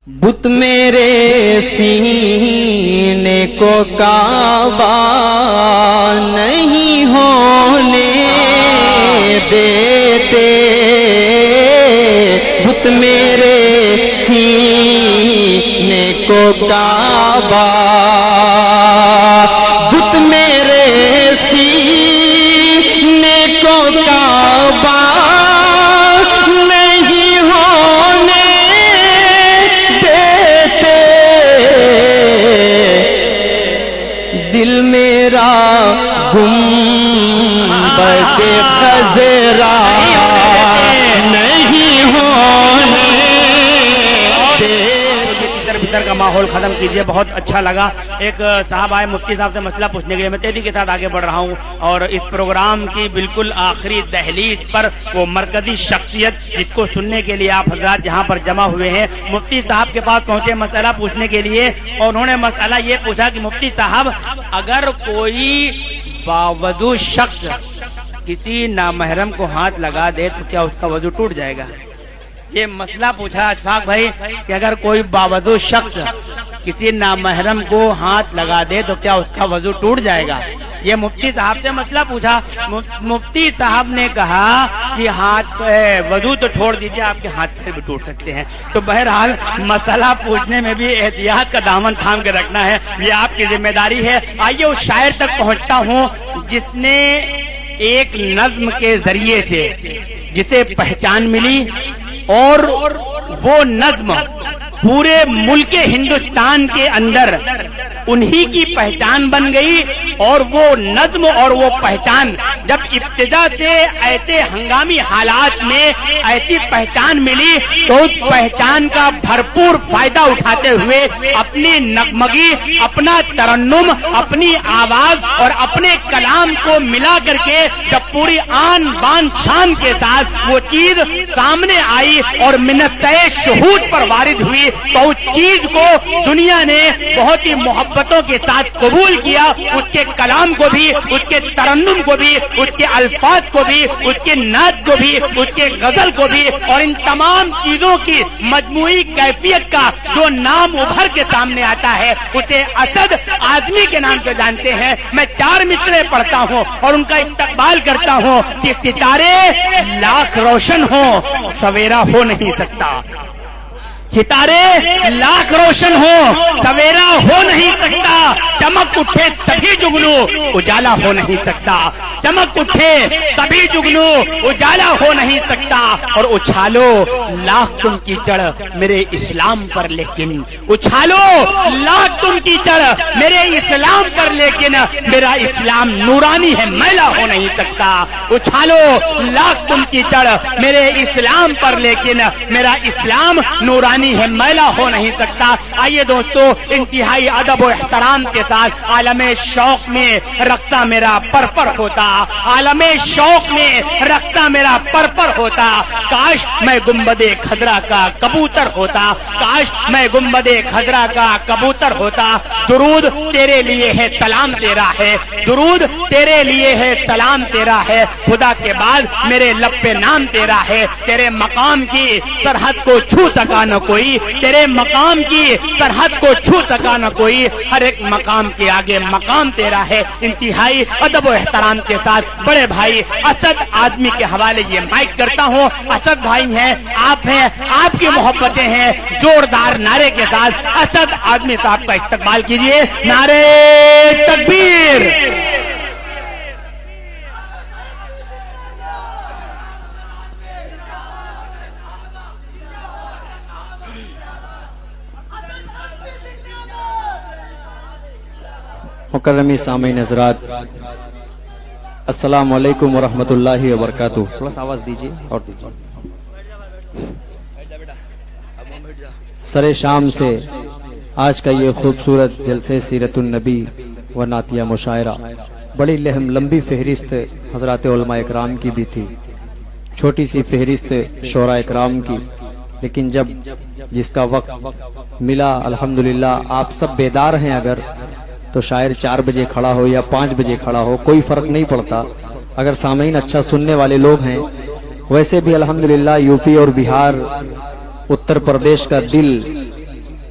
بت میرے سینے کو کعبہ نہیں ہونے دیتے، بت میرے سینے کو کعبہ، بت میرے سینے کو کعبہ نہیں ہونے دیتے، دل میرا گنبد خضرا نہیں ہونے دیتے۔ بھیتر کا ماحول ختم کیجئے، بہت اچھا لگا۔ ایک صاحب آئے مفتی صاحب سے مسئلہ پوچھنے کے لیے، میں تیزی کے ساتھ آگے بڑھ رہا ہوں، اور اس پروگرام کی بالکل آخری دہلیز پر وہ مرکزی شخصیت جس کو سننے کے لیے آپ حضرات یہاں پر جمع ہوئے ہیں، مفتی صاحب کے پاس پہنچے مسئلہ پوچھنے کے لیے، اور انہوں نے مسئلہ یہ پوچھا کہ مفتی صاحب، اگر کوئی باوضو شخص کسی نامحرم کو ہاتھ لگا دے تو کیا اس کا وضو ٹوٹ جائے گا؟ یہ مسئلہ پوچھا اشفاق بھائی کہ اگر کوئی باوضو شخص کسی نامحرم کو ہاتھ لگا دے تو کیا اس کا وضو ٹوٹ جائے گا؟ یہ مفتی صاحب سے مسئلہ پوچھا۔ مفتی صاحب نے کہا کہ وضو تو چھوڑ دیجئے، آپ کے ہاتھ پیر بھی ٹوٹ سکتے ہیں۔ تو بہرحال مسئلہ پوچھنے میں بھی احتیاط کا دامن تھام کے رکھنا ہے، یہ آپ کی ذمہ داری ہے۔ آئیے اس شاعر تک پہنچتا ہوں جس نے ایک نظم کے ذریعے سے جسے پہچان ملی، اور وہ نظم پورے ملک ہندوستان کے اندر انہی کی پہچان بن گئی، اور وہ نظم اور وہ پہچان جب ابتدا سے ایسے ہنگامی حالات میں ایسی پہچان ملی تو اس پہچان کا بھرپور فائدہ اٹھاتے ہوئے اپنی نغمگی، اپنا ترنم، اپنی آواز اور اپنے کلام کو ملا کر کے جب پوری آن بان شان کے ساتھ وہ چیز سامنے آئی اور منتِ شہود پر وارد ہوئی تو اس چیز کو دنیا نے بہت ہی محبتوں کے ساتھ قبول کیا، اس کے کلام کو بھی، اس کے ترنم کو بھی، اس کے الفاظ کو بھی، اس کے نعت کو بھی، اس کے غزل کو بھی، اور ان تمام چیزوں کی مجموعی کیفیت کا جو نام ابھر کے سامنے آتا ہے اسے اسد اعظمی کے نام سے جانتے ہیں۔ میں 4 مصرعے پڑھتا ہوں اور ان کا استقبال کرتا ہوں کہ ستارے لاکھ روشن ہوں سویرا ہو نہیں سکتا، ستارے لاکھ روشن ہو سویرا ہو نہیں سکتا، چمک اٹھے تبھی جگنو اجالا ہو نہیں سکتا، چمک اٹھے تبھی جگنو اجالا ہو نہیں سکتا، اور اچھالو لاکھ تم کی چڑ میرے اسلام پر لیکن، اچھالو لاکھ تم کی چڑ میرے اسلام پر لیکن میرا اسلام نورانی ہے میلا ہو نہیں سکتا، اچھالو لاکھ تم کی چڑ میرے اسلام پر لیکن میرا اسلام نورانی ہے میلا ہو نہیں سکتا۔ آئیے دوستو، انتہائی ادب و احترام کے ساتھ عالم شوق میں رقصہ میرا پرپر ہوتا، عالم شوق میں رقصہ میرا پرپر ہوتا، کاش میں گنبد خضرا کا کبوتر ہوتا، کاش میں گنبد خضرا کا کبوتر ہوتا۔ درود تیرے لیے ہے سلام تیرا ہے، درود تیرے لیے ہے سلام تیرا ہے، خدا کے بعد میرے لب پہ نام تیرا ہے، تیرے مقام کی سرحد کو چھو سکا نہ کوئی، تیرے مقام کی سرحد کو چھو سکا نہ کوئی، ہر ایک مقام کے آگے مقام تیرا ہے۔ انتہائی ادب و احترام کے ساتھ بڑے بھائی اسد اعظمی کے حوالے یہ مائک کرتا ہوں۔ اسد بھائی ہیں، آپ کی محبتیں ہیں، زوردار نعرے کے ساتھ اسد اعظمی صاحب کا استقبال کیجئے۔ نعرے تکبیر! مکرمی سامعین حضرات، السلام علیکم ورحمۃ اللہ وبرکاتہ۔ تھوڑا سا آواز دیجیے اور دیجیے۔ سر شام سے آج کا یہ خوبصورت جلسے سیرت النبی و نعتیہ مشاعرہ، بڑی لمبی فہرست حضرات علماء اکرام کی بھی تھی، چھوٹی سی فہرست شعراء اکرام کی، لیکن جب جس کا وقت ملا الحمدللہ آپ سب بیدار ہیں، اگر تو شاعر 4 بجے کھڑا ہو یا 5 بجے کھڑا ہو کوئی فرق نہیں پڑتا، اگر سامعین اچھا سننے والے لوگ ہیں ویسے بھی الحمدللہ یو پی اور بہار اتر پردیش کا دل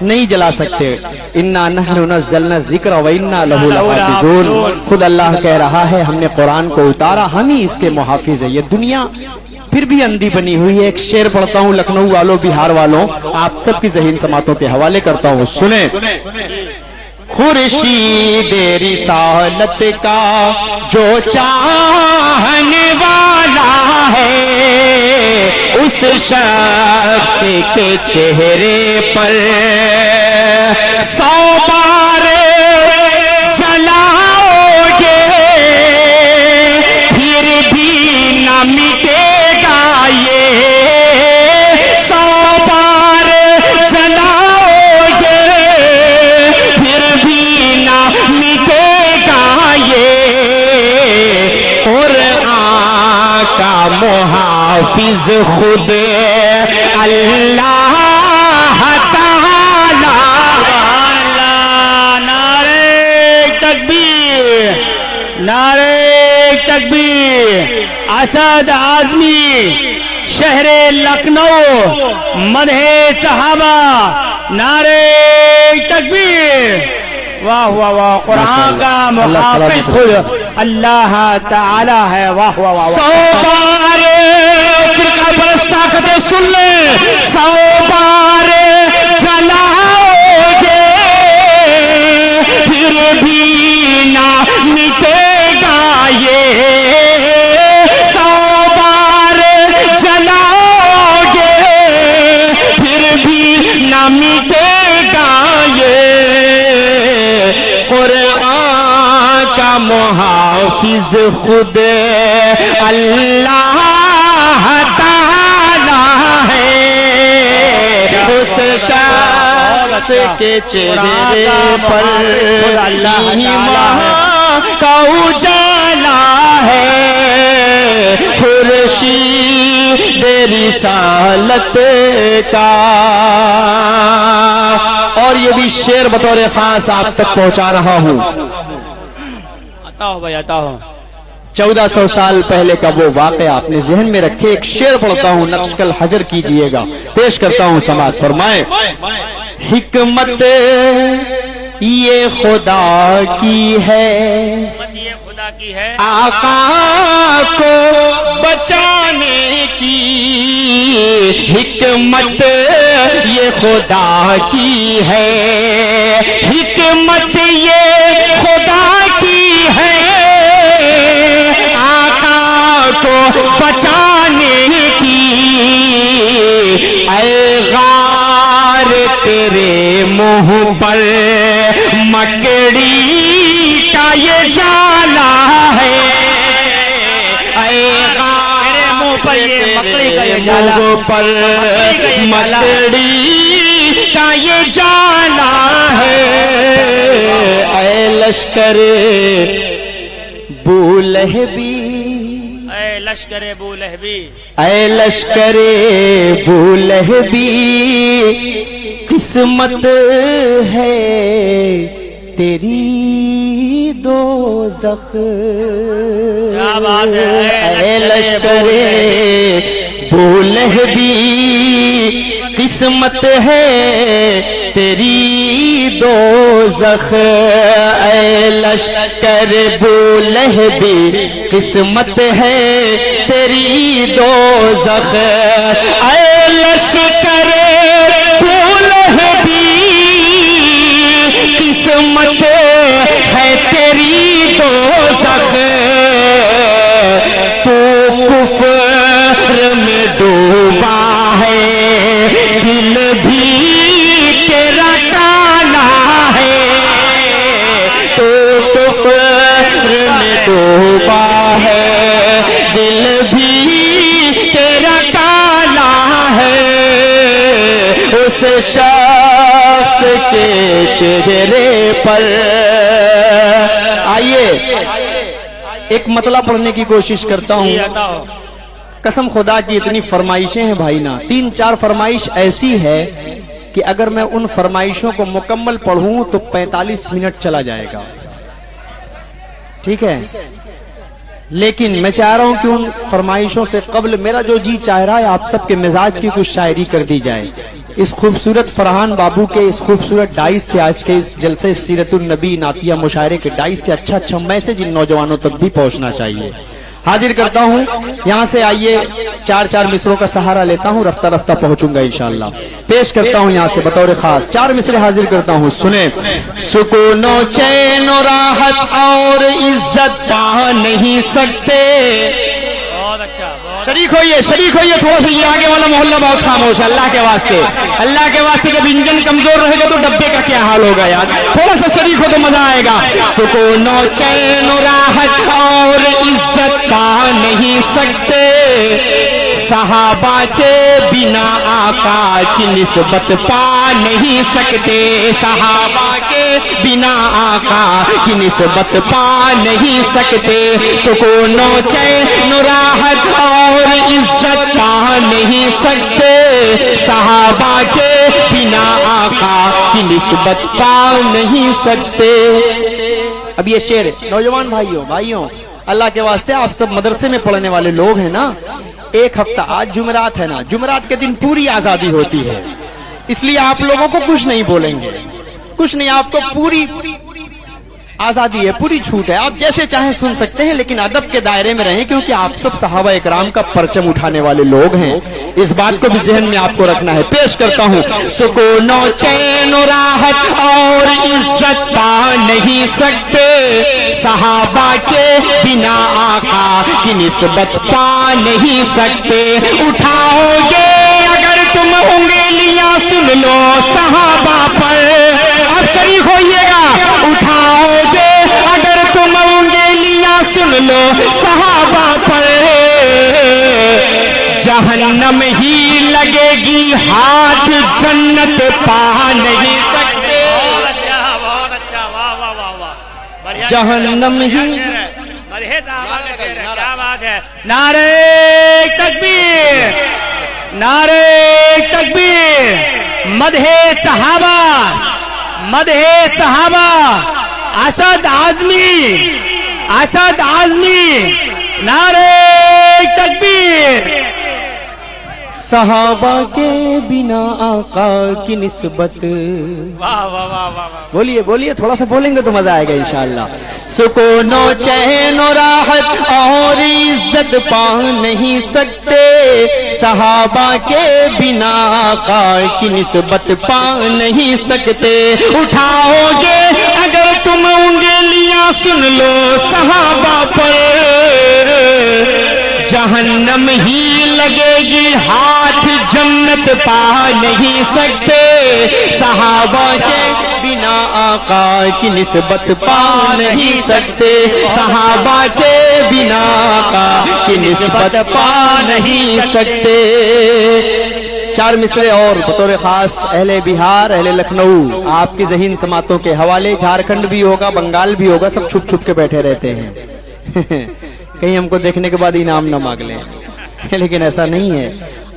نہیں جلا سکتے. انا نحن نزلنا الذکر و انا لہ لحافظون. خود اللہ کہہ رہا ہے ہم نے قرآن کو اتارا، ہم ہی اس کے محافظ ہیں. یہ دنیا پھر بھی اندھی بنی ہوئی ہے. ایک شعر پڑھتا ہوں لکھنؤ والوں، بہار والوں، آپ سب کی ذہین سماعتوں کے حوالے کرتا ہوں، سنیں. خورشید رسالت کا جو چاہنے والا ہے، اس شخص کے چہرے پر 100 بار جلاؤ گے پھر بھی نہ مٹے گا یہ. 100 بار جلاؤ گے پھر بھی نہ مٹے گا یہ. قرآن کا محافظ خود اللہ تعالی. نعرہ تکبیر، نعرہ تکبیر. اسد آدمی شہر لکھنؤ، مدح صحابہ، نعرہ تکبیر. واہ واہ واہ. قرآن کا محافظ خود اللہ تعالی ہے. واہ واہ واہ. 100 بار فرقہ پرست طاقتیں سن لیں. 100 بار جلاؤ گے پھر بھی نہ مٹے گا یہ. 100 بار جلاؤ گے پھر بھی نہ مٹے گا یہ. قرآن کا محافظ خود اللہ تعالی ہے. اس شخص کے چہرے پر ایمان کا اجالا ہے. خورشید رسالت کا. اور یہ بھی شعر بطور خاص آپ تک پہنچا رہا ہوں. آتا ہو بھائی، آتا ہو. 1400 سال پہلے کا وہ واقعہ آپ نے ذہن میں رکھے. ایک شعر پڑھتا ہوں، نقش کل حجر کیجئے گا، پیش کرتا ہوں، سماعت فرمائیں. حکمت یہ خدا کی ہے، یہ خدا کی ہے، آقا کو بچانے کی. حکمت یہ خدا کی ہے، حکمت یہ خدا کی ہے، آقا کو بچانے کی. اے غار تیرے منہ پر مکڑی کا یہ جالا ہے. اے غار میرے منہ پر یہ مکڑی کا یہ منہ جالا، پر مکڑی کا یہ جالا ہے. اے لشکر بولہبی، اے لشکر ابو لہبی، اے لشکر بولہبی، قسمت ہے تیری دوزخ. کیا بات ہے. اے لشکر بولہبی، قسمت ہے تیری دوزخ. اے لشکر بولہبی، قسمت ہے تیری دوزخ. اے لشکر بولہبی، قسمت ہے تیری دوزخ. تو کفر میں ڈوبا ہے، دل بھی تیرا کالا ہے. تو کفر میں ڈوبا ہے، دل بھی تیرا کالا ہے. اس شخص کے چہرے پر. آئیے ایک مطلع پڑھنے کی کوشش کرتا ہوں. آتا ہو. قسم خدا کی اتنی فرمائشیں ہیں بھائی نا. 3-4 فرمائش ایسی ہے کہ اگر میں ان فرمائشوں کو مکمل پڑھوں تو 45 منٹ چلا جائے گا. ٹھیک ہے. لیکن میں چاہ رہا ہوں کہ ان فرمائشوں سے قبل میرا جو جی چاہ رہا ہے آپ سب کے مزاج کی کچھ شاعری کر دی جائے. اس خوبصورت فرحان بابو کے اس خوبصورت ڈائس سے آج کے اس جلسے سیرت النبی نعتیہ مشاعرے کے ڈائس سے اچھا میسج ان نوجوانوں تک بھی پہنچنا چاہیے. حاضر کرتا ہوں یہاں سے. آئیے 4 مصروں کا سہارا لیتا ہوں, رفتہ رفتہ پہنچوں گا انشاءاللہ. پیش کرتا ہوں یہاں سے بطور خاص 4 مصرے حاضر کرتا ہوں. سنیں. سکون و چین و راحت اور عزت پا نہیں سکتے. بہت اچھا. شریک ہوئیے تھوڑا سا. یہ آگے والا محلہ بہت خاموش ہے. اللہ کے واسطے جب انجن کمزور رہے گا تو ڈبے کا کیا حال ہوگا یار. تھوڑا سا شریک ہو تو مزہ آئے گا. سکون و چین و راحت اور عزت پا نہیں سکتے. صحابہ کے بنا آقا کی نسبت پا نہیں سکتے. صحابہ کے بنا آقا کی نسبت پا نہیں سکتے. سکون و چین و راحت اور عزت پا نہیں سکتے. صحابہ کے بنا آقا کی نسبت پا نہیں سکتے. اب یہ شعر نوجوان بھائیوں اللہ کے واسطے آپ سب مدرسے میں پڑھنے والے لوگ ہیں نا. ایک ہفتہ آج جمعرات ہے نا, جمعرات کے دن پوری آزادی ہوتی ہے, اس لیے آپ لوگوں کو کچھ نہیں بولیں گے, کچھ نہیں. آپ کو پوری آزادی ہے, پوری چھوٹ ہے, آپ جیسے چاہیں سن سکتے ہیں, لیکن ادب کے دائرے میں رہیں کیونکہ آپ سب صحابہ اکرام کا پرچم اٹھانے والے لوگ ہیں. اس بات کو بھی ذہن میں آپ کو رکھنا ہے. پیش کرتا ہوں. سکون و چین و راحت اور عزت پا نہیں سکتے. صحابہ کے بنا آقا کی نسبت پا نہیں سکتے. اٹھاؤ گے اگر تم انگلیاں سن لو صحابہ پر. اب شریک ہوئیے گا. اٹھاؤ گے اگر تم انگلیاں سن لو صحابہ پر. جہنم ہی لگے گی ہاتھ جنت پا نہیں سکتے. بہت اچھا. واہ واہ واہ واہ. جہنم ہی. کیا بات ہے. نعرہ تکبیر, نعرہ تکبیر. مدح صحابہ, مدح صحابہ. اسد آزمی. نعرہ تکبیر. صحابہ کے بنا آقا کی نسبت. واہ واہ واہ واہ. بولیے تھوڑا سا بولیں گے تو مزہ آئے گا انشاءاللہ. سکون و چین و راحت اور عزت پا نہیں سکتے. صحابہ کے بنا آقا کی نسبت پا نہیں سکتے. اٹھاؤ گے اگر تم انگلیاں سن لو صحابہ پر. جہنم ہی لگے گی ہاتھ جنت پا نہیں سکتے. صحابہ کے بنا آقا کی نسبت پا نہیں سکتے. صحابہ کے بنا آقا کی نسبت پا نہیں سکتے. 4 مصرے اور بطور خاص اہل بہار, اہل لکھنؤ, آپ کی ذہین سماعتوں کے حوالے. جھارکھنڈ بھی ہوگا, بنگال بھی ہوگا, سب چھپ کے بیٹھے رہتے ہیں. کہیں ہم کو دیکھنے کے بعد انعام نہ مانگ لیں, لیکن ایسا نہیں ہے.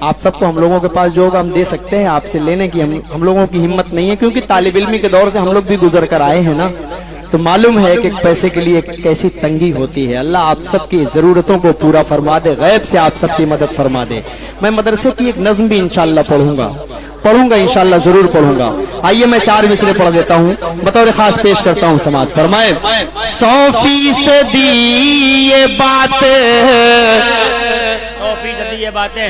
آپ سب کو ہم لوگوں کے پاس جو ہوگا ہم دے سکتے ہیں. آپ سے لینے کی ہم لوگوں کی ہمت نہیں ہے, کیونکہ طالب علمی کے دور سے ہم لوگ بھی گزر کر آئے ہیں نا, تو معلوم ہے کہ پیسے کے لیے کیسی تنگی ہوتی ہے. اللہ آپ سب کی ضرورتوں کو پورا فرما دے, غیب سے آپ سب کی مدد فرما دے. میں مدرسے کی ایک نظم بھی انشاءاللہ پڑھوں گا انشاءاللہ, ضرور پڑھوں گا. آئیے میں 4 مصرے پڑھ دیتا ہوں, بطور خاص پیش کرتا ہوں. سماعت فرمائے. 100% یہ بات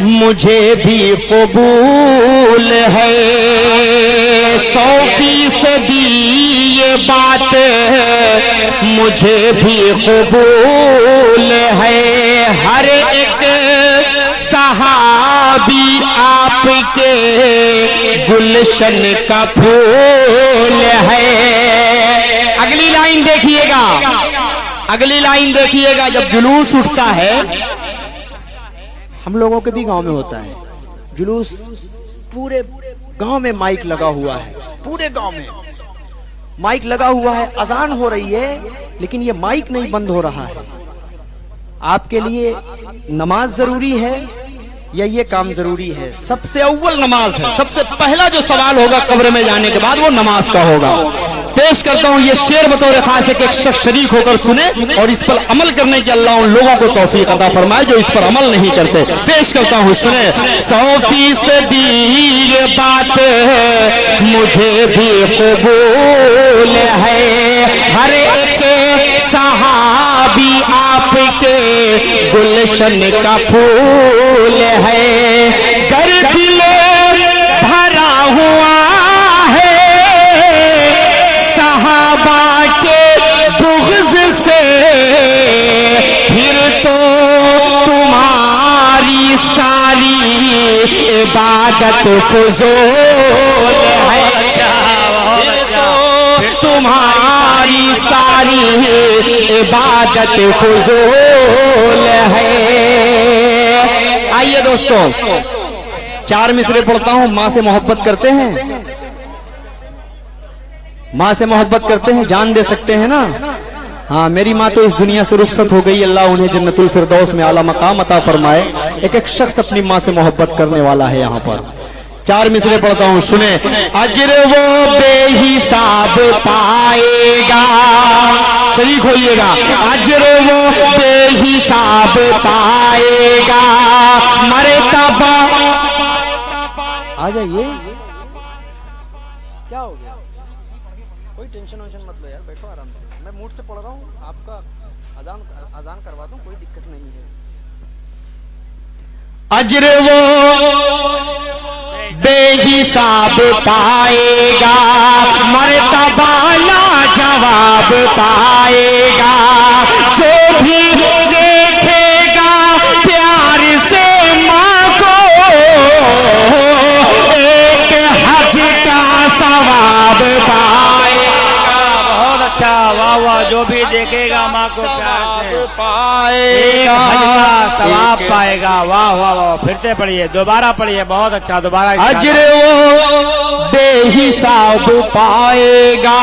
مجھے بھی قبول ہے. 100% یہ بات مجھے بھی قبول ہے. ہر ایک صحابی آپ کے گلشن کا پھول ہے. اگلی لائن دیکھیے گا. جب جلوس اٹھتا ہے, ہم لوگوں کے بھی گاؤں میں ہوتا ہے جلوس, پورے گاؤں میں مائک لگا ہوا ہے, پورے گاؤں میں مائک لگا ہوا ہے. اذان ہو رہی ہے لیکن یہ مائک نہیں بند ہو رہا ہے. آپ کے لیے نماز ضروری ہے یا یہ کام ضروری ہے؟ سب سے اول نماز ہے. سب سے پہلا جو سوال ہوگا قبر میں جانے کے بعد وہ نماز کا ہوگا. پیش کرتا ہوں یہ شعر بطور خاص ہے کہ ایک شخص شریک ہو کر سنے اور اس پر عمل کرنے کی اللہ ان لوگوں کو توفیق عطا فرمائے جو اس پر عمل نہیں کرتے. پیش کرتا ہوں سنے. 100% یہ بات مجھے بھی قبول ہے, ہر ایک صحابی آپ کے گلشن کا پھول ہے, گر دل بھرا ہوا ہے صحابہ کے بغض سے, پھر تو تمہاری ساری عبادت فضول ہے, تمہاری ساری عبادت فضول ہے. آئیے دوستوں 4 مصرے پڑھتا ہوں. ماں سے محبت کرتے ہیں, ماں سے محبت کرتے ہیں, جان دے سکتے ہیں نا. ہاں میری ماں تو اس دنیا سے رخصت ہو گئی, اللہ انہیں جنت الفردوس میں اعلیٰ مقام عطا فرمائے. ایک شخص اپنی ماں سے محبت کرنے والا ہے یہاں پر. 4 مصرے پڑھتا ہوں سنیں. اجر وہ بے حساب پائے گا, شریک ہوئیے گا. اجر وہ بے حساب پائے گا, مرتبہ آ جائیے. کیا ہو گیا؟ کوئی ٹینشن مت لو یار, بیٹھو آرام سے. میں موڈ سے پڑھ رہا ہوں, آپ کا اذان کروا دوں, کوئی دقت نہیں ہے. اجر وہ بے حساب پائے گا, مرتبہ لاجواب پائے گا, جو بھی دیکھے گا پیار سے ماں کو ایک حج کا ثواب پائے گا. بہت اچھا, واہ واہ. جو بھی دیکھے گا ماں کو پیار سے پائے گا, ثواب پائے گا. واہ واہ واہ. پھر سے پڑھیے, دوبارہ پڑھیے. بہت اچھا, دوبارہ. اجر وہ بے حساب پائے گا,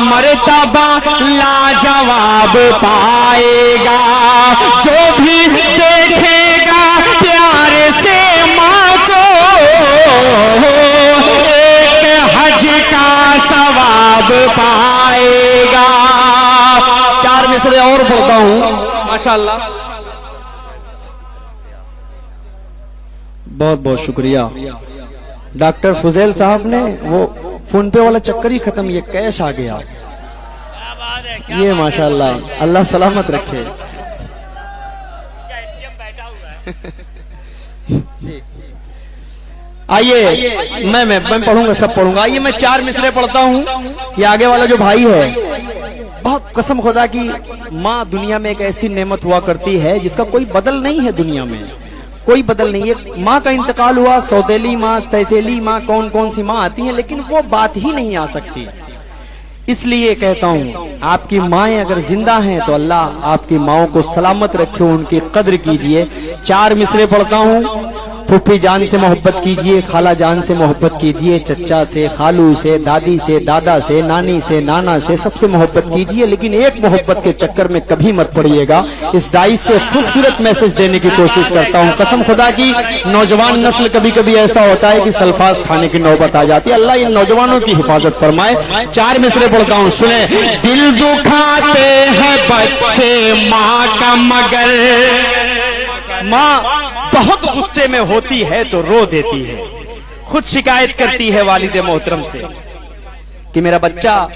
مرتبہ لاجواب پائے گا, جو بھی دیکھے گا پیار سے ماں کو ایک حج کا ثواب پائے گا. 4 مصرے اور پڑھتا ہوں ماشاءاللہ. بہت بہت شکریہ. ڈاکٹر فضیل صاحب نے وہ فون پے والا چکر ہی ختم, یہ کیش آ گیا. یہ ماشاءاللہ, اللہ سلامت رکھے. آئیے میں پڑھوں گا, سب پڑھوں گا. آئیے میں 4 مصرے پڑھتا ہوں. یہ آگے والا جو بھائی ہے, بہت قسم خدا کی ماں دنیا میں ایک ایسی نعمت ہوا کرتی ہے جس کا کوئی بدل نہیں ہے, دنیا میں کوئی بدل نہیں ہے. ماں کا انتقال ہوا, سوتیلی ماں, تیتیلی ماں, کون سی ماں آتی ہیں, لیکن وہ بات ہی نہیں آ سکتی. اس لیے کہتا ہوں آپ کی مائیں اگر زندہ ہیں تو اللہ آپ کی ماؤں کو سلامت رکھے, ان کی قدر کیجئے. 4 مصرے پڑھتا ہوں. پھوپھی جان سے محبت کیجئے, خالہ جان سے محبت کیجئے, چچا سے, خالو سے, دادی سے, دادا سے, نانی سے, نانا سے, سب سے محبت کیجئے. لیکن ایک محبت کے چکر میں کبھی مت پڑیے گا. اس ڈائس سے خوبصورت میسج دینے کی کوشش کرتا ہوں. قسم خدا کی نوجوان نسل کبھی کبھی ایسا ہوتا ہے کہ سلفاظ کھانے کی نوبت آ جاتی ہے. اللہ ان نوجوانوں کی حفاظت فرمائے. 4 مصرے پڑھتا ہوں سنیں. دل دکھاتے ہیں بچے ماں کا مگر, ماں بہت غصے میں ہوتی ہے تو رو دیتی ہے. خود شکایت کرتی ہے والد محترم سے کہ میرا بچہ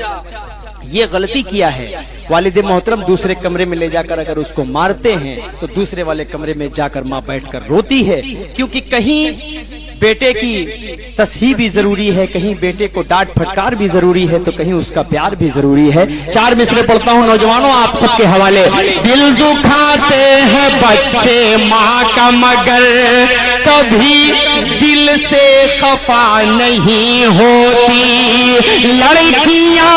یہ غلطی کیا ہے. والد محترم دوسرے کمرے میں لے جا کر اگر اس کو مارتے ہیں تو دوسرے والے کمرے میں جا کر ماں بیٹھ کر روتی ہے, کیونکہ کہیں بیٹے کی تصحیح بھی ضروری ہے, کہیں بیٹے کو ڈانٹ پھٹکار بھی ضروری ہے, تو کہیں اس کا پیار بھی ضروری ہے. 4 مصرے پڑھتا ہوں نوجوانوں آپ سب کے حوالے. دل دکھاتے ہیں بچے ماں کا مگر, کبھی دل سے خفا نہیں ہوتی. لڑکیاں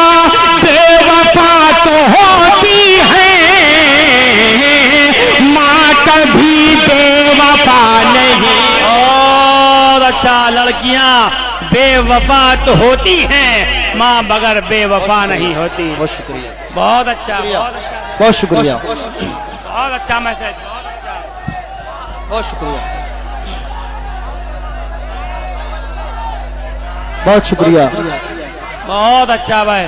بے وفا تو ہوتی ہیں, ماں کبھی بے وفا نہیں. اچھا, لڑکیاں بے وفا تو ہوتی ہیں, ماں بغیر بے وفا نہیں ہوتی. بہت شکریہ, بہت اچھا, بہت شکریہ, بہت اچھا میسج, بہت شکریہ, بہت شکریہ. بہت اچھا بھائی.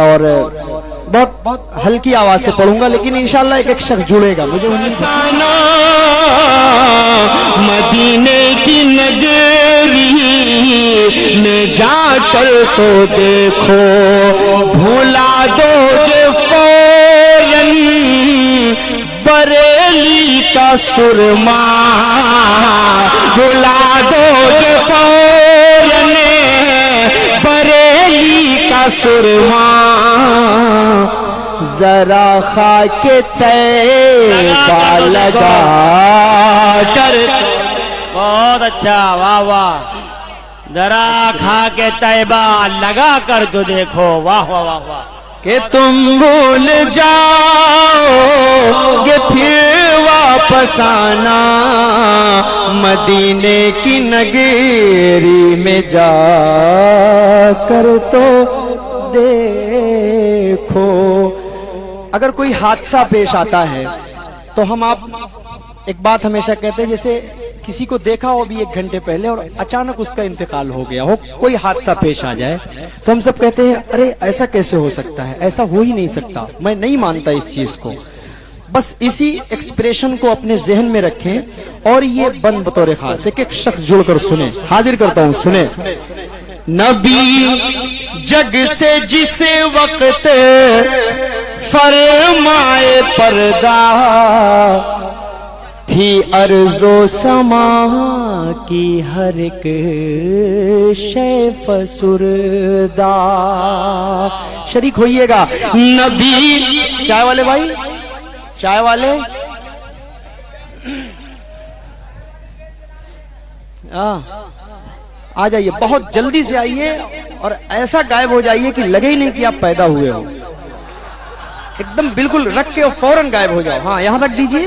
اور بہت ہلکی آواز سے پڑھوں گا لیکن انشاءاللہ ایک ایک شخص جڑے گا. مجھے مدینے کی نگری میں جا کر تو دیکھو بھولا دو گے فوراً بریلی کا سرما بھولا دو گے فوراً بریلی کا سرما ذرا خاک طیبہ لگا کر. بہت اچھا، واہ واہ. ذرا کھا کے طیبہ لگا کر تو دیکھو، واہ واہ واہ واہ. کہ تم بھول جاؤ گے پھر واپس آنا مدینے کی نگری میں جا کر تو دیکھو. اگر کوئی حادثہ پیش آتا ہے تو ہم آپ ایک بات ہمیشہ کہتے ہیں جیسے کسی کو دیکھا ہو بھی 1 گھنٹے پہلے اور اچانک اس کا انتقال ہو گیا ہو، کوئی حادثہ پیش آ جائے تو ہم سب کہتے ہیں ارے ایسا کیسے ہو سکتا ہے، ایسا ہو ہی نہیں سکتا، میں نہیں مانتا اس چیز کو. بس اسی ایکسپریشن کو اپنے ذہن میں رکھیں اور یہ بند بطور خاص ایک ایک شخص جڑ کر سنیں. حاضر کرتا ہوں، سنیں. نبی جگ سے جس وقت فرمائے پردہ تھی ارض و سما کی ہر ایک شے فسردہ. شریک ہوئیے گا. نبی چائے والے بھائی، چائے والے آ جائیے، بہت جلدی سے آئیے اور ایسا غائب ہو جائیے کہ لگے ہی نہیں کہ آپ پیدا ہوئے ہو. ایک دم بالکل رکھ کے اور فوراً غائب ہو جاؤ. ہاں یہاں رکھ دیجئے،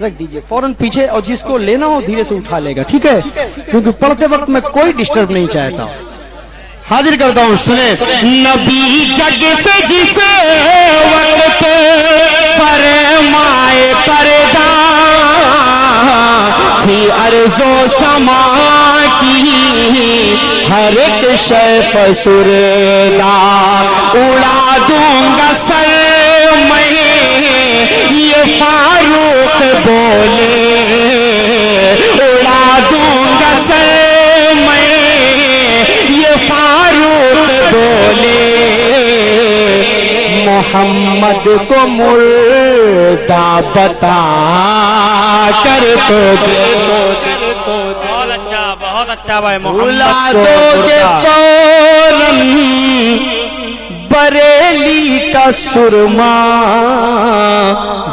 رکھ دیجئے فوراً پیچھے، اور جس کو لینا ہو دھیرے سے اٹھا لے گا، ٹھیک ہے؟ کیونکہ پڑھتے وقت میں کوئی ڈسٹرب نہیں چاہتا. حاضر کرتا ہوں، سنیں. نبی جگ سے جس وقت فرمائے پردہ تھی ارض و سما کی ہر ایک شے فسردہ اڑا دوں گا سر میں یہ فاروق بولے اڑا دوں گا سر میں یہ فاروق بولے محمد کو مردہ بتا کر تو بہت اچھا بھائی. بھولا دو گے فوراً بریلی کا سرما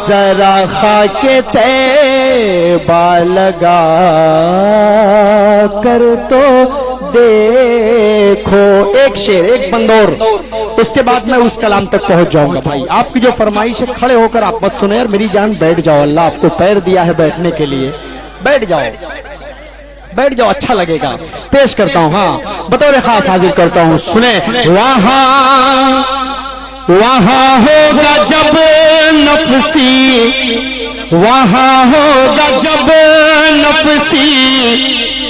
ذرا خاک طیبہ لگا کر تو دیکھو. ایک شعر، ایک بندور، اس کے بعد میں اس کلام تک پہنچ جاؤں گا. بھائی آپ کی جو فرمائش ہے کھڑے ہو کر آپ مت سنیں یار، میری جان بیٹھ جاؤ، اللہ آپ کو پیر دیا ہے بیٹھنے کے لیے، بیٹھ جاؤ بیٹھ جاؤ، اچھا لگے گا. پیش کرتا ہوں، ہاں بطور خاص حاضر کرتا ہوں، سنیں. وہاں ہوگا جب نفسی وہاں ہوگا جب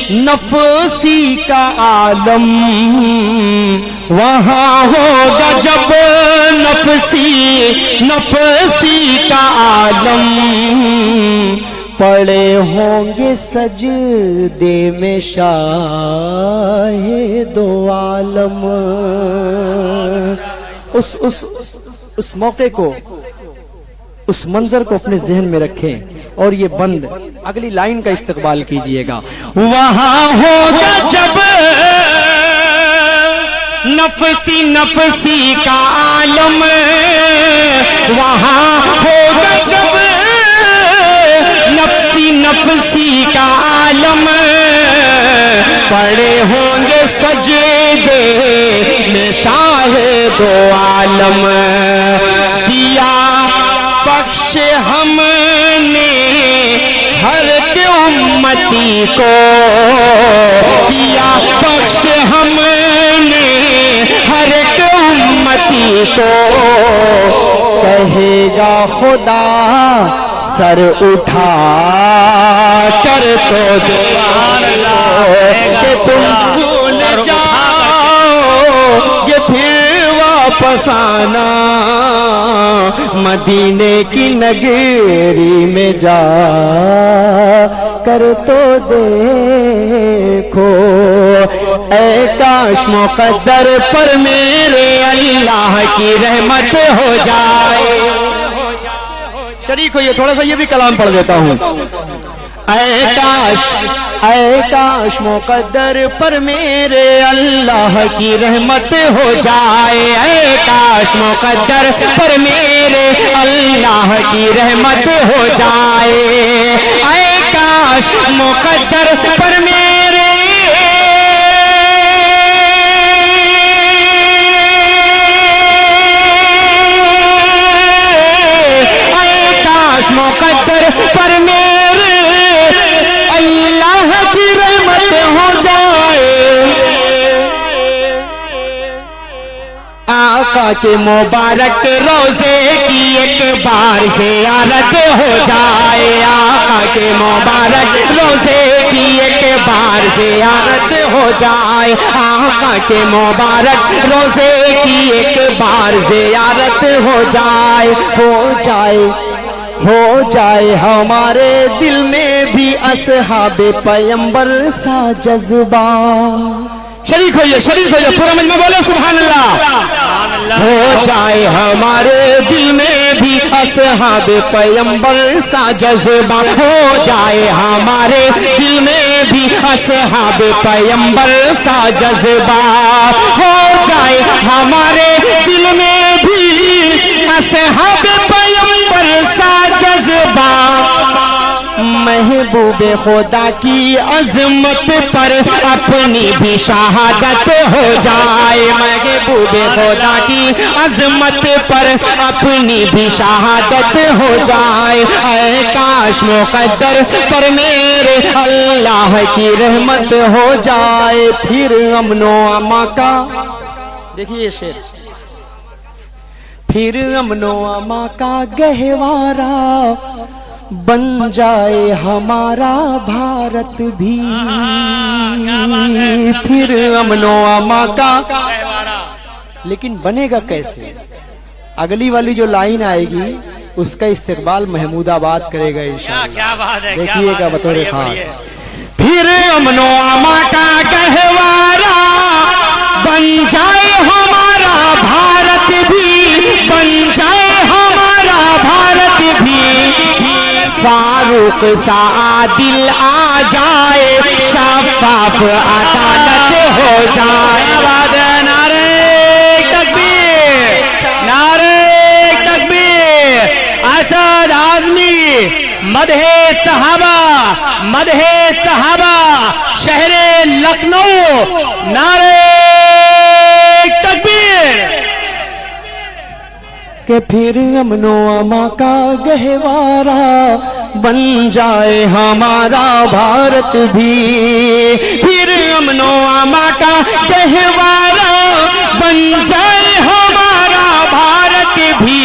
نفسی کا عالم وہاں ہوگا جب نفسی کا عالم پڑے ہوں گے سجدے میں شاہ دو عالم. اس موقع کو، اس منظر کو اپنے ذہن میں رکھیں اور یہ بند اگلی لائن کا استقبال کیجئے گا. وہاں ہوگا جب نفسی کا عالم وہاں ہوگا جب نفسی کا عالم پڑے ہوں گے سجدے میں شاہ دو عالم. دیا بخش ہم نے ہر ایک امتی کو دیا بخش ہم نے ہر ایک امتی کو کہے گا خدا سر اٹھا کر تو کہ تم بھول جاؤ یہ پھر فسانہ مدینے کی نگری میں جا کر تو دیکھو، اے کاش مقدر پر میرے اللہ کی رحمت ہو جائے. شریک ہوئیے، تھوڑا سا یہ بھی کلام پڑھ دیتا ہوں. اے کاش مقدر پر میرے اللہ کی رحمت ہو جائے، اے کاش مقدر پر میرے اللہ کی رحمت ہو جائے، اے کاش مقدر پر میرے مقدر پر میرے اللہ کی رحمت ہو جائے، آقا کے مبارک روزے کی ایک بار زیارت ہو جائے، آقا کے مبارک روزے کی ایک بار زیارت ہو جائے، آقا کے مبارک روزے کی ایک بار زیارت ہو جائے، ہو جائے ہمارے دل میں بھی اصحاب پیمبر سا جذبہ. شریک ہوئیے پورا مجمع بولو سبحان اللہ. ہو جائے ہمارے دل میں بھی اصحاب پیمبر سا جذبہ، ہو جائے ہمارے دل میں بھی اصحاب پیمبر سا جذبہ، ہو جائے ہمارے دل میں بھی اصحاب پیمبر سا جذبہ، محبوب خدا کی عظمت پر اپنی بھی شہادت ہو جائے، محبوب خدا کی عظمت پر اپنی بھی شہادت ہو جائے، اے کاش مقدر پر میرے اللہ کی رحمت ہو جائے. پھر امن و امان کا، دیکھیے یہ شعر، پھر امن و امان کا گہوارہ بن جائے ہمارا بھارت بھی، پھر امن و امان کا. لیکن بنے گا کیسے؟ اگلی والی جو لائن آئے گی اس کا استقبال محمود آباد کرے گا انشاءاللہ. کیا بات ہے، دیکھیے گا بطور خاص. پھر امن و امان کا گہوارہ بن جائے ہمارا بھارت بھی، بن جائے ہمارا بھارت بھی، فاروق سا عادل آ جائے، شفاف عدالت ہو جائے. نعرہ تکبیر، نعرہ تکبیر. اسد آدمی مدح صحابہ، مدح صحابہ، شہر لکھنؤ، نعرہ تکبیر. کہ پھر امن و امان کا گہوارہ بن جائے ہمارا بھارت بھی، پھر امن و امان کا گہوارہ بن جائے ہمارا بھارت بھی،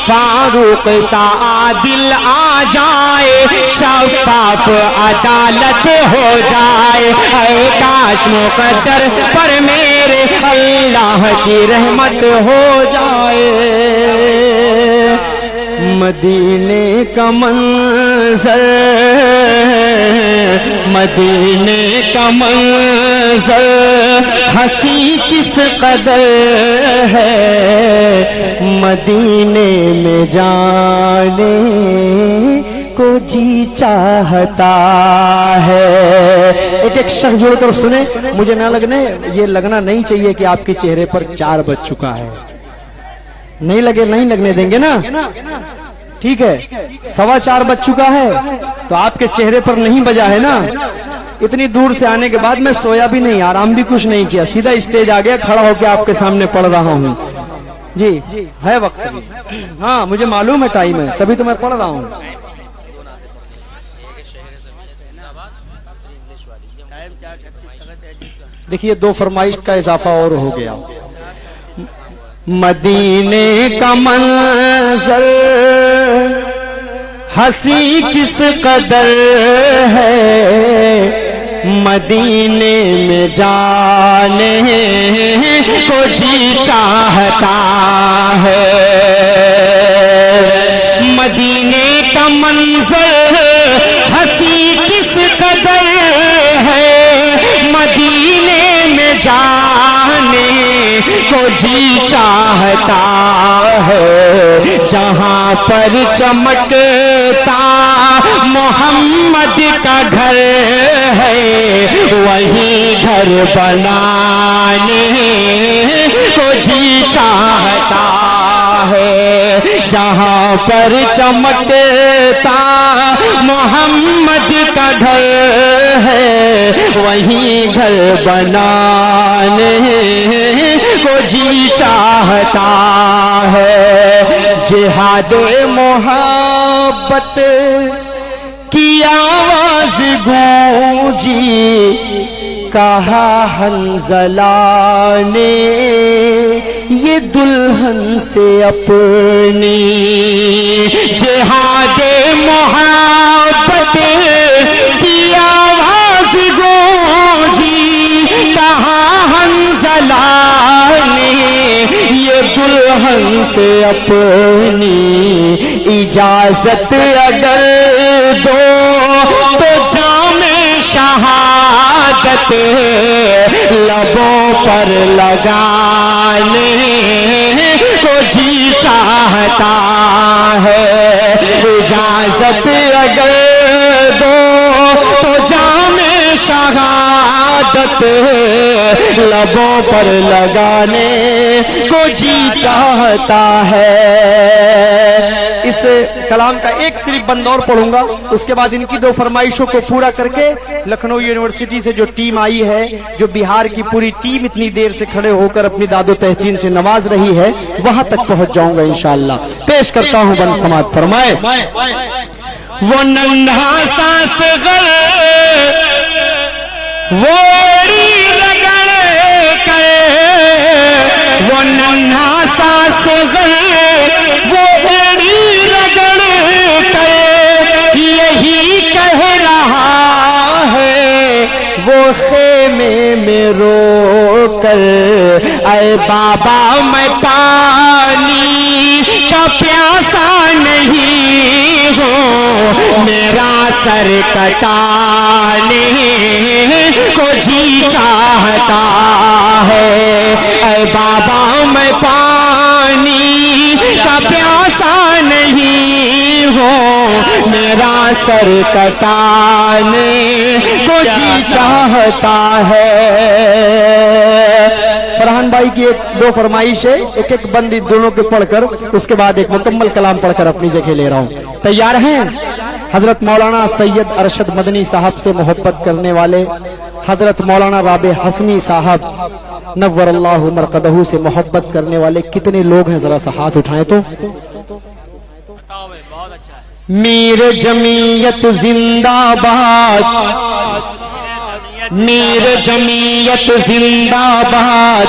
فاروق سا عادل آ جائے، شفاف عدالت ہو جائے، اے کاش مقدر پر میرے اللہ کی رحمت ہو جائے. مدینے کا منظر، مدینے کا منظر ہنسی کس قدر ہے، مدینے میں جانے کو جی چاہتا ہے. ایک شخص جوڑ کر سنے، مجھے نہ لگنے، یہ لگنا نہیں چاہیے کہ آپ کے چہرے پر 4 بج چکا ہے. نہیں لگنے دیں گے نا؟ ٹھیک ہے، 4:15 بج چکا ہے تو آپ کے چہرے پر نہیں بجا ہے نا. اتنی دور سے آنے کے بعد میں سویا بھی نہیں، آرام بھی کچھ نہیں کیا، سیدھا اسٹیج آ گیا، کھڑا ہو کے آپ کے سامنے پڑھ رہا ہوں. جی ہے وقت بھی، ہاں مجھے معلوم ہے ٹائم ہے، تبھی تو میں پڑھ رہا ہوں. دیکھیے 2 فرمائش کا اضافہ اور ہو گیا. مدینے کا منظر ہنسی کس قدر ہے، مدینے میں جانے کو جی چاہتا ہے، مدینے کا منظر ہنسی کس قدر ہے، مدینے میں جانے کو جی چاہتا ہے، جہاں پر چمکتا محمد کا گھر ہے، وہیں گھر بنانے کو جی چاہتا ہے، جہاں پر چمکتا محمد کا گھر ہے، وہیں گھر بنانے کو جی چاہتا ہے، جہاد محبت کی آواز گونجی، کہا حنظلہ نے یہ دلہن سے اپنی، جہاد محبت کی آواز گونجی، کہا حنظلہ نے یہ دلہن سے اپنی، اجازت اگر دو تو جام شہادت لبوں پر لگانے کو جی چاہتا ہے، اجازت اگر دو تو جام شہادت لبوں پر لگانے کو جی چاہتا ہے۔ اس کلام کا ایک صرف بند اور پڑھوں گا، اس کے بعد ان کی 2 فرمائشوں کو پورا کر کے لکھنؤ یونیورسٹی سے جو ٹیم آئی ہے، جو بہار کی پوری ٹیم اتنی دیر سے کھڑے ہو کر اپنی داد و تحسین سے نواز رہی ہے، وہاں تک پہنچ جاؤں گا انشاءاللہ۔ پیش کرتا ہوں بند سماعت فرمائے۔ وہ ننھا سا صغر وہ رگڑ کے، وہ ننھا سا صغر وہ رگڑ کے یہی کہہ رہا ہے، وہ خیمے میں رو کر، اے بابا میں پانی کا پیاسا نہیں ہوں، میرا سر کٹانے کو جی چاہتا ہے، اے بابا میں پانی کا پیاسا نہیں ہوں، میرا سر کٹانے کو جی چاہتا ہے۔ فرحان بھائی کی 2 فرمائش ہے، ایک بند دونوں کے پڑھ کر اس کے بعد ایک مکمل کلام پڑھ کر اپنی جگہ لے رہا ہوں۔ تیار ہیں؟ حضرت مولانا سید ارشد مدنی صاحب سے محبت کرنے والے حضرت مولانا رابع حسنی صاحب نور اللہ مرقدہ سے محبت کرنے والے کتنے لوگ ہیں؟ ذرا سا ہاتھ اٹھائیں تو۔ میر جمعیت زندہ باد، میر جمعیت زندہ باد،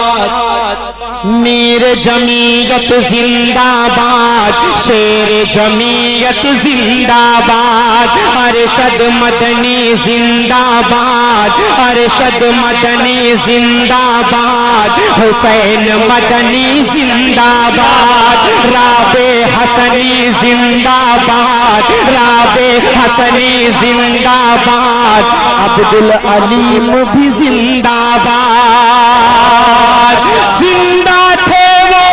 میر جمعیت زندہ باد، شیر جمعیت زندہ باد، ارشد مدنی زندہ باد، ارشد مدنی زندہ باد، حسین مدنی زندہ باد، رابع حسنی زندہ باد، رابع حسنی زندہ باد، عبدالعلیم بھی زندہ باد، زندہ تھے وہ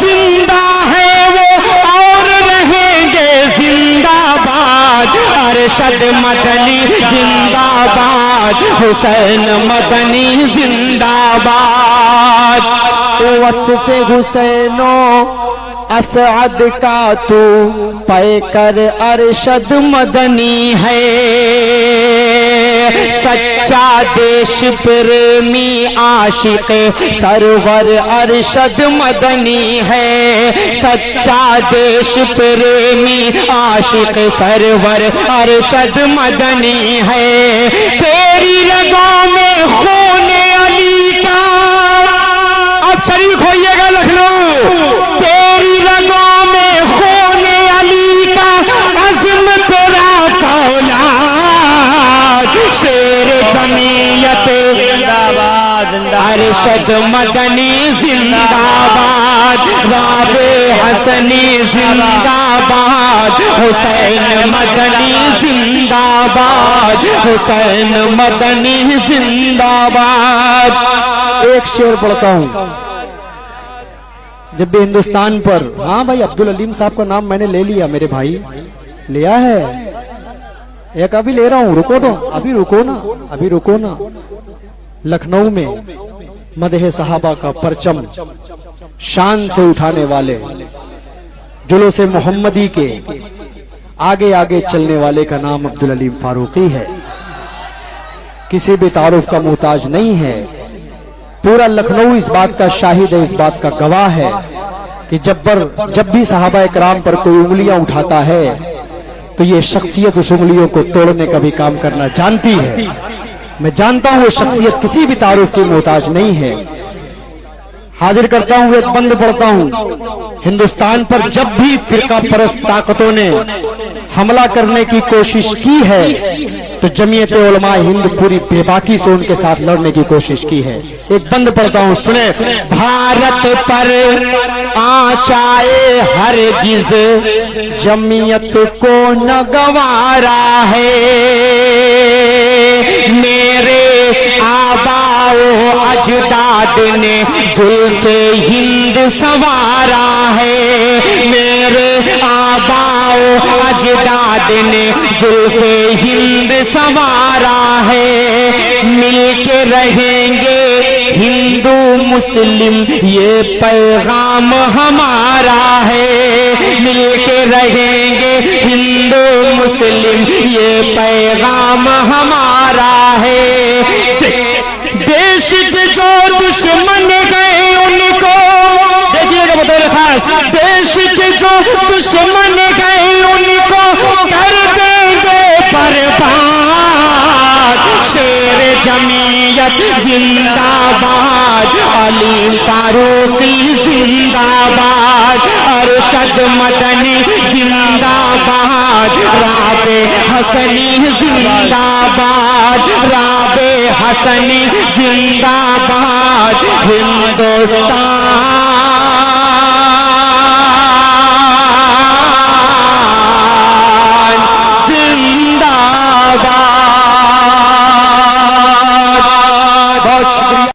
زندہ ہے وہ اور رہیں گے زندہ باد، ارشد مدنی زندہ باد، حسین مدنی زندہ باد۔ وصف حسینو اسعد کا تو پے کر ارشد مدنی ہے، سچا دیش پریمی عاشق سرور ارشد مدنی ہے، سچا دیش پریمی عاشق سرور ارشد مدنی ہے، تیری رگوں میں خون علی کا، اب شریک ہوئیے گا لکھنؤ، تیری رگوں میں خون علی کا عزم تیرا فولاد، شیر ارشد مدنی زندہ باد، رابع حسنی زندہ باد، حسین مدنی زندہ باد، حسین مدنی زندہ باد۔ ایک شعر پڑھتا ہوں، جب بھی ہندوستان پر، ہاں بھائی عبدالعلیم صاحب کا نام میں نے لے لیا میرے بھائی، لیا ہے، ایک ابھی لے رہا ہوں، رکو تو، ابھی رکو نا، ابھی رکو نا۔ لکھنؤ میں مدح صحابہ کا پرچم شان سے اٹھانے والے، جلوس محمدی کے آگے آگے چلنے والے کا نام عبدالعلیم فاروقی ہے، کسی بھی تعارف کا محتاج نہیں ہے۔ پورا لکھنؤ اس بات کا شاہد ہے، اس بات کا گواہ ہے کہ جب بھی صحابہ کرام پر کوئی انگلیاں اٹھاتا ہے تو یہ شخصیت اس انگلیوں کو توڑنے کا بھی کام کرنا جانتی ہے۔ میں جانتا ہوں وہ شخصیت کسی بھی تعارف کی محتاج نہیں ہے۔ حاضر کرتا ہوں، ایک بند پڑھتا ہوں۔ ہندوستان پر جب بھی فرقہ پرست طاقتوں نے حملہ کرنے کی کوشش کی ہے تو جمعیت علماء ہند پوری بے باکی سے ان کے ساتھ لڑنے کی کوشش کی ہے۔ ایک بند پڑھتا ہوں، سنیں۔ بھارت پر آنچائے ہرگز جمعیت کو نہ گوارا ہے، میرے آبا و اجداد نے زلف ہند سوارا ہے، میرے آبا و اجداد نے زلف ہند سوارا ہے، مل کے رہیں گے ہندو مسلم یہ پیغام ہمارا ہے، مل کے رہیں گے ہندو مسلم یہ پیغام ہمارا ہے۔ دیش کے جو دشمن گئے ان کو دیکھیے گا بطور خاص، دیش کے جو دشمن گئے ان کو کر دیں گے برباد، شیر جمعیت زندہ باد، علیم فاروقی زندہ باد، ارشد مدنی زندہ باد، رابع حسنی زندہ باد، رابع حسنی زندہ باد، ہندوستان